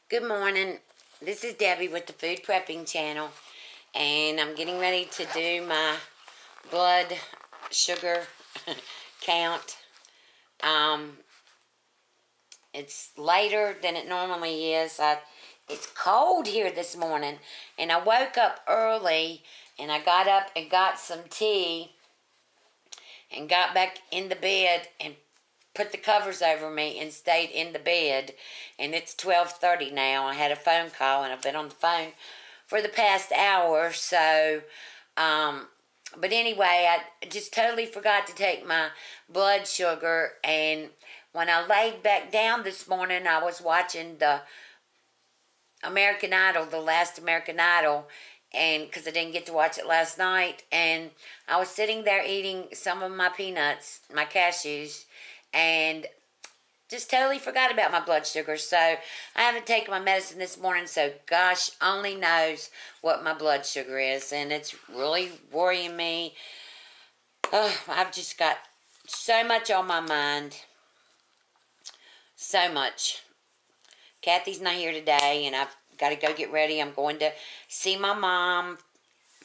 Good morning. This is Debbie with the Food Prepping channel, and I'm getting ready to do my blood sugar count. It's later than it normally is. It's cold here this morning, and I woke up early, and I got up and got some tea, and got back in the bed and put the covers over me and stayed in the bed. And it's 12:30 now. I had a phone call, and I've been on the phone for the past hour. So, but anyway, I just totally forgot to take my blood sugar. And when I laid back down this morning, I was watching the American Idol, the last American Idol, and because I didn't get to watch it last night, and I was sitting there eating some of my peanuts, my cashews, and just totally forgot about my blood sugar. So I haven't taken my medicine this morning, so gosh only knows what my blood sugar is, and it's really worrying me. I've just got so much on my mind. So much. Kathy's not here today, and I've got to go get ready. I'm going to see my mom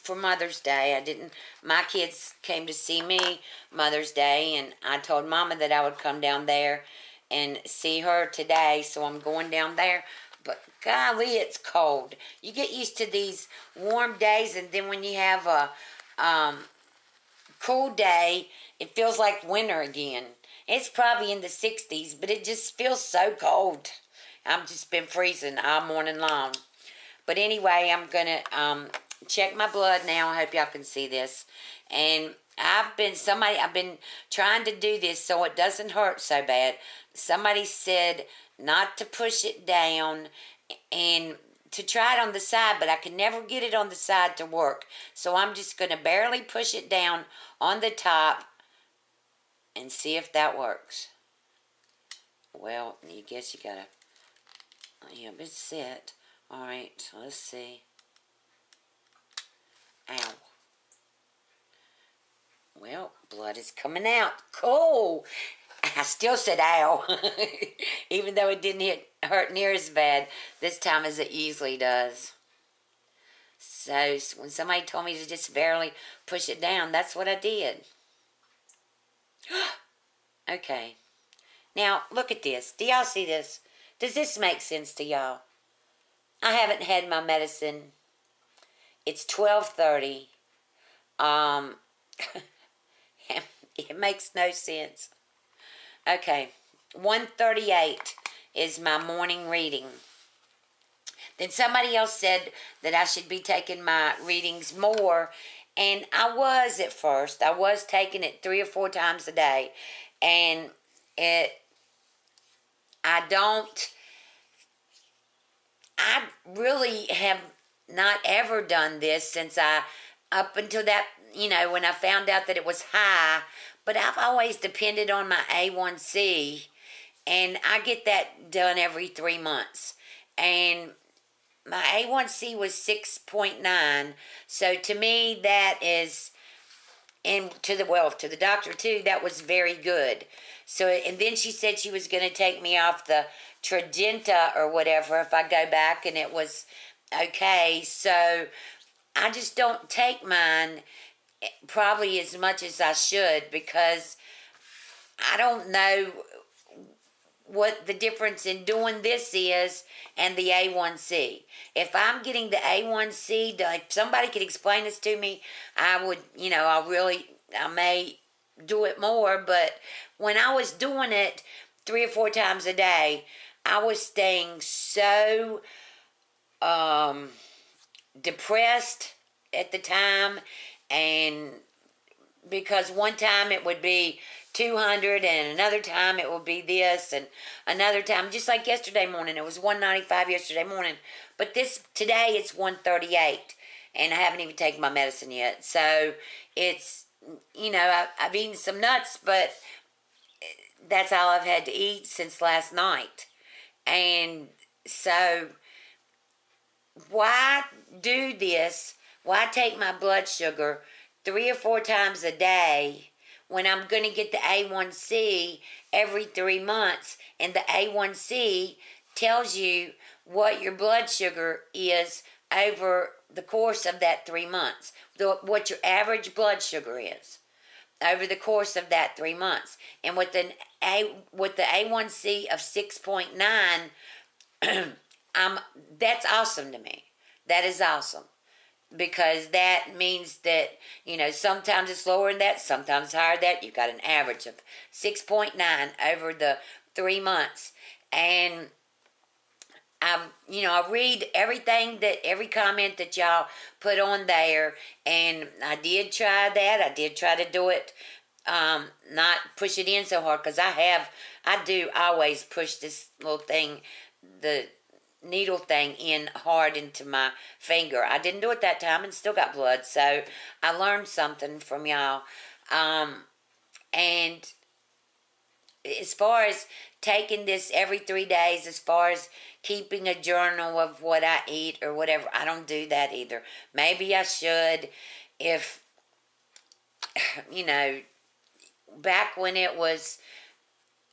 for Mother's Day. My kids came to see me Mother's Day, and I told Mama that I would come down there and see her today, so I'm going down there. But golly, it's cold. You get used to these warm days, and then when you have a cool day, it feels like winter again. It's probably in the 60s, but it just feels so cold. I've just been freezing all morning long. But anyway, I'm going to check my blood now. I hope y'all can see this. And I've been trying to do this so it doesn't hurt so bad. Somebody said not to push it down and to try it on the side, but I can never get it on the side to work. So I'm just going to barely push it down on the top and see if that works. Well, you guess you got to... Yeah, but it's set. Alright, let's see. Ow. Well, blood is coming out. Cool. I still said ow. Even though it didn't hurt near as bad this time as it usually does. So, when somebody told me to just barely push it down, that's what I did. Okay. Now, look at this. Do y'all see this? Does this make sense to y'all? I haven't had my medicine. It's 12:30. It makes no sense. Okay, 1:38 is my morning reading. Then somebody else said that I should be taking my readings more, and I was at first. I was taking it 3 or 4 times a day, and I really have not ever done this since up until that, when I found out that it was high, but I've always depended on my A1C, and I get that done every 3 months, and my A1C was 6.9, so to me that is, and to the doctor too, that was very good. So, and then she said she was going to take me off the Tradenta or whatever if I go back, and it was okay. So I just don't take mine probably as much as I should, because I don't know what the difference in doing this is and the A1C. If I'm getting the A1C, if somebody could explain this to me, I would, I may do it more. But when I was doing it 3 or 4 times a day, I was staying so depressed at the time, and because one time it would be 200, and another time it would be this, and another time, just like yesterday morning, it was 195 yesterday morning, but today it's 138, and I haven't even taken my medicine yet. So it's, I've eaten some nuts, but that's all I've had to eat since last night. And so why do this? Why take my blood sugar 3 or 4 times a day when I'm going to get the A1C every 3 months, and the A1C tells you what your blood sugar is over the course of that 3 months, what your average blood sugar is over the course of that 3 months. And with the A1C of 6.9, that's awesome to me. That is awesome, because that means that, sometimes it's lower than that, sometimes higher than that. You've got an average of 6.9 over the 3 months. And I read every comment that y'all put on there, and I did try that. I did try to do it, not push it in so hard, because I do always push this little thing, the needle thing, in hard into my finger. I didn't do it that time and still got blood, so I learned something from y'all. And as far as taking this every 3 days, as far as keeping a journal of what I eat or whatever, I don't do that either. Maybe I should, if, back when it was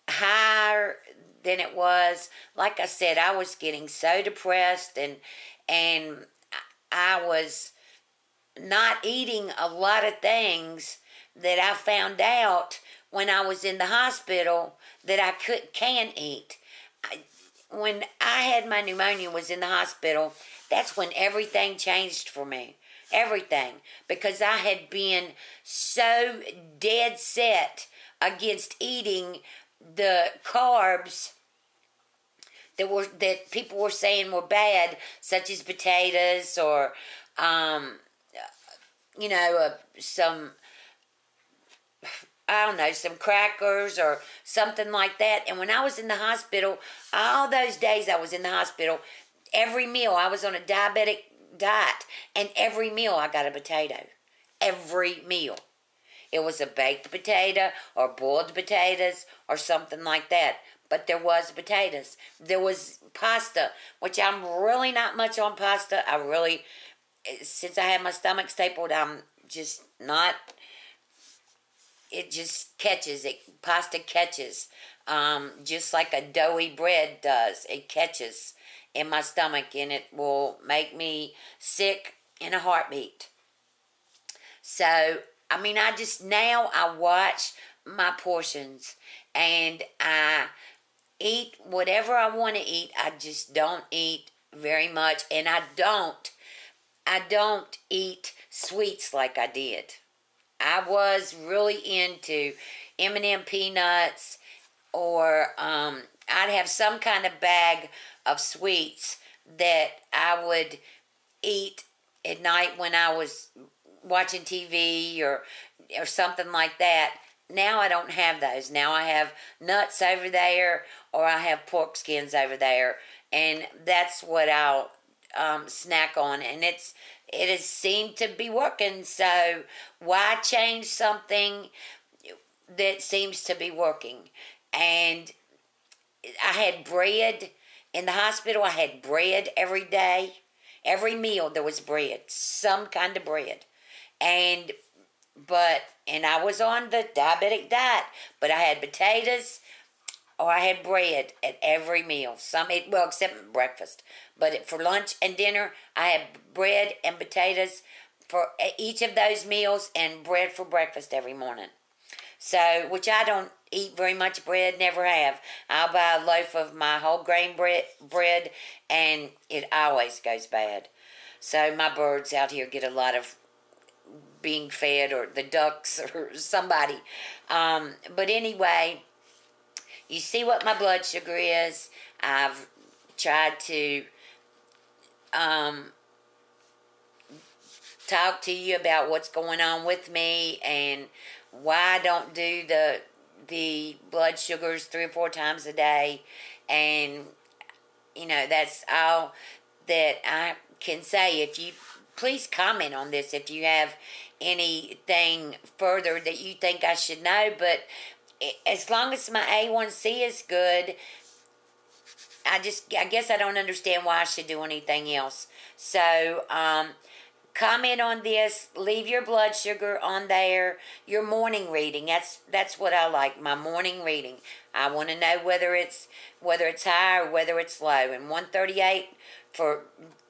higher than it was, like I said, I was getting so depressed, and I was not eating a lot of things that I found out when I was in the hospital that I can't eat. When I had my pneumonia, was in the hospital, that's when everything changed for me. Everything. Because I had been so dead set against eating the carbs that people were saying were bad, such as potatoes or some, I don't know, some crackers or something like that. And when I was in the hospital, all those days I was in the hospital, every meal, I was on a diabetic diet, and every meal I got a potato. Every meal. It was a baked potato or boiled potatoes or something like that. But there was potatoes. There was pasta, which I'm really not much on pasta. Since I had my stomach stapled, I'm just not... It just catches. Pasta catches, just like a doughy bread does. It catches in my stomach, and it will make me sick in a heartbeat. So, now I watch my portions, and I eat whatever I want to eat. I just don't eat very much, and I don't eat sweets like I did. I was really into M&M peanuts, or I'd have some kind of bag of sweets that I would eat at night when I was watching TV or something like that. Now I don't have those. Now I have nuts over there, or I have pork skins over there, and that's what I'll snack on, and it has seemed to be working. So why change something that seems to be working? And I had bread in the hospital. I had bread every day. Every meal there was bread, some kind of bread. And I was on the diabetic diet, but I had potatoes or I had bread at every meal. Except breakfast. But for lunch and dinner, I had bread and potatoes for each of those meals, and bread for breakfast every morning. So, which I don't eat very much bread, never have. I'll buy a loaf of my whole grain bread, and it always goes bad. So my birds out here get a lot of being fed, or the ducks or somebody. But anyway, you see what my blood sugar is. I've tried to talk to you about what's going on with me and why I don't do the blood sugars 3 or 4 times a day. And that's all that I can say. If you please comment on this if you have anything further that you think I should know. But as long as my A1C is good, I guess I don't understand why I should do anything else. So comment on this. Leave your blood sugar on there. Your morning reading. That's what I like. My morning reading. I want to know whether it's high or whether it's low. And 138 for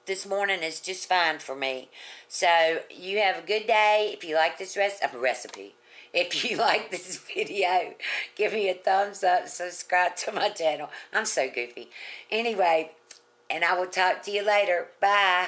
this morning is just fine for me. So you have a good day. If you like this recipe. If you like this video, give me a thumbs up. Subscribe to my channel. I'm so goofy. Anyway, and I will talk to you later. Bye.